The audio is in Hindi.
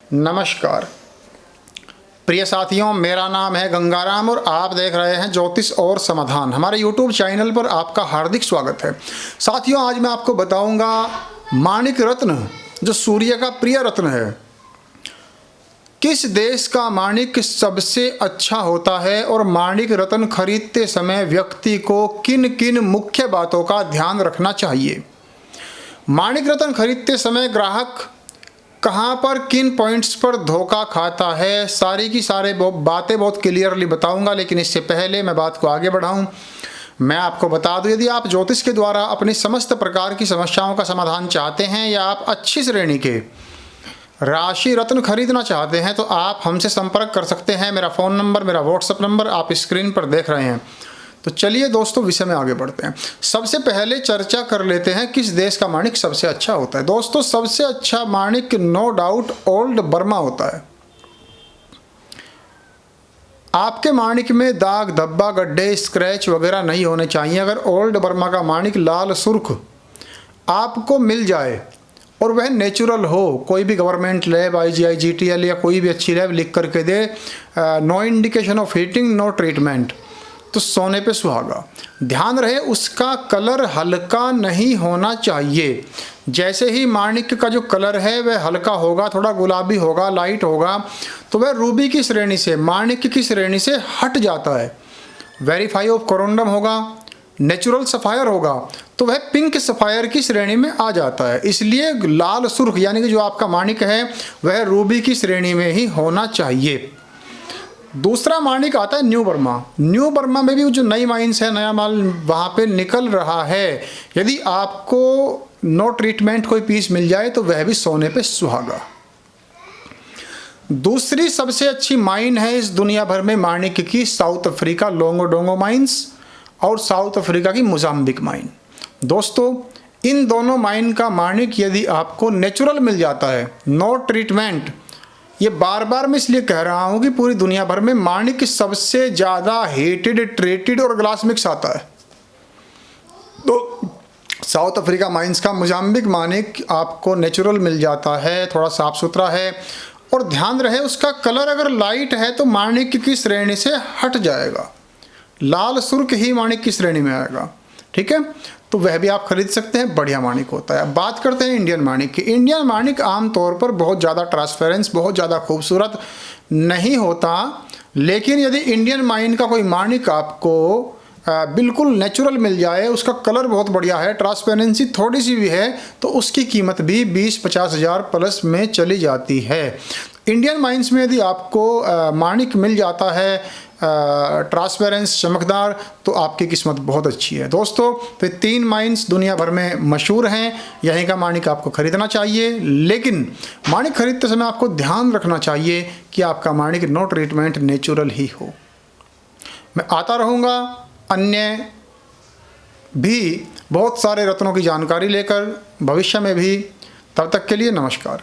नमस्कार प्रिय साथियों, मेरा नाम है गंगाराम और आप देख रहे हैं ज्योतिष और समाधान। हमारे YouTube चैनल पर आपका हार्दिक स्वागत है। साथियों, आज मैं आपको बताऊंगा माणिक रत्न जो सूर्य का प्रिय रत्न है, किस देश का माणिक सबसे अच्छा होता है और माणिक रत्न खरीदते समय व्यक्ति को किन किन मुख्य बातों का ध्यान रखना चाहिए। माणिक रत्न खरीदते समय ग्राहक कहाँ पर किन पॉइंट्स पर धोखा खाता है, सारी की सारे बातें बहुत क्लियरली बताऊंगा। लेकिन इससे पहले मैं बात को आगे बढ़ाऊं, मैं आपको बता दूं, यदि आप ज्योतिष के द्वारा अपनी समस्त प्रकार की समस्याओं का समाधान चाहते हैं या आप अच्छी श्रेणी के राशि रत्न खरीदना चाहते हैं तो आप हमसे संपर्क कर सकते हैं। मेरा फ़ोन नंबर, मेरा व्हाट्सएप नंबर आप स्क्रीन पर देख रहे हैं। तो चलिए दोस्तों, विषय में आगे बढ़ते हैं। सबसे पहले चर्चा कर लेते हैं किस देश का माणिक सबसे अच्छा होता है। दोस्तों, सबसे अच्छा माणिक नो डाउट ओल्ड बर्मा होता है। आपके माणिक में दाग, धब्बा, गड्ढे, स्क्रैच वगैरह नहीं होने चाहिए। अगर ओल्ड बर्मा का माणिक लाल सुर्ख आपको मिल जाए और वह नेचुरल हो, कोई भी गवर्नमेंट लैब, IGI, GTL या कोई भी अच्छी लैब लिख करके दे no indication of heating, no treatment, तो सोने पे सुहागा। ध्यान रहे उसका कलर हल्का नहीं होना चाहिए। जैसे ही माणिक का जो कलर है वह हल्का होगा, थोड़ा गुलाबी होगा, लाइट होगा, तो वह रूबी की श्रेणी से, माणिक की श्रेणी से हट जाता है। वेरीफाई ऑफ कोरोंडम होगा, नेचुरल सफ़ायर होगा, तो वह पिंक सफ़ायर की श्रेणी में आ जाता है। इसलिए लाल सुर्ख यानी कि जो आपका माणिक है वह रूबी की श्रेणी में ही होना चाहिए। दूसरा माणिक आता है न्यू बर्मा। न्यू बर्मा में भी जो नई माइंस है, नया माल वहाँ पे निकल रहा है, यदि आपको नो ट्रीटमेंट कोई पीस मिल जाए तो वह भी सोने पे सुहागा। दूसरी सबसे अच्छी माइन है इस दुनिया भर में माणिक की साउथ अफ्रीका लोंगोडोंगो माइंस और साउथ अफ्रीका की मोजाम्बिक माइन। दोस्तों, इन दोनों माइन का माणिक यदि आपको नेचुरल मिल जाता है, नो ट्रीटमेंट, ये बार बार मैं इसलिए कह रहा हूँ कि पूरी दुनिया भर में माणिक सबसे ज़्यादा हेटेड, ट्रेटेड और ग्लास मिक्स आता है। तो साउथ अफ्रीका माइंस का मोजाम्बिक माणिक आपको नेचुरल मिल जाता है, थोड़ा साफ सुथरा है, और ध्यान रहे उसका कलर अगर लाइट है तो माणिक की श्रेणी से हट जाएगा, लाल सुर्ख ही माणिक की श्रेणी में आएगा। ठीक है, तो वह भी आप खरीद सकते हैं, बढ़िया माणिक होता है। अब बात करते हैं इंडियन माणिक की। इंडियन माणिक आमतौर पर बहुत ज़्यादा ट्रांसपेरेंस, बहुत ज़्यादा खूबसूरत नहीं होता, लेकिन यदि इंडियन माइन का कोई माणिक आपको बिल्कुल नेचुरल मिल जाए, उसका कलर बहुत बढ़िया है, ट्रांसपेरेंसी थोड़ी सी भी है, तो उसकी कीमत भी 20-50 हज़ार प्लस में चली जाती है। इंडियन माइंस में यदि आपको माणिक मिल जाता है ट्रांसपेरेंस, चमकदार, तो आपकी किस्मत बहुत अच्छी है। दोस्तों, तो 3 माइंस दुनिया भर में मशहूर हैं, यहीं का माणिक आपको खरीदना चाहिए। लेकिन माणिक खरीदते समय आपको ध्यान रखना चाहिए कि आपका माणिक नो ट्रीटमेंट, नेचुरल ही हो। मैं आता रहूँगा अन्य भी बहुत सारे रत्नों की जानकारी लेकर भविष्य में भी। तब तक के लिए नमस्कार।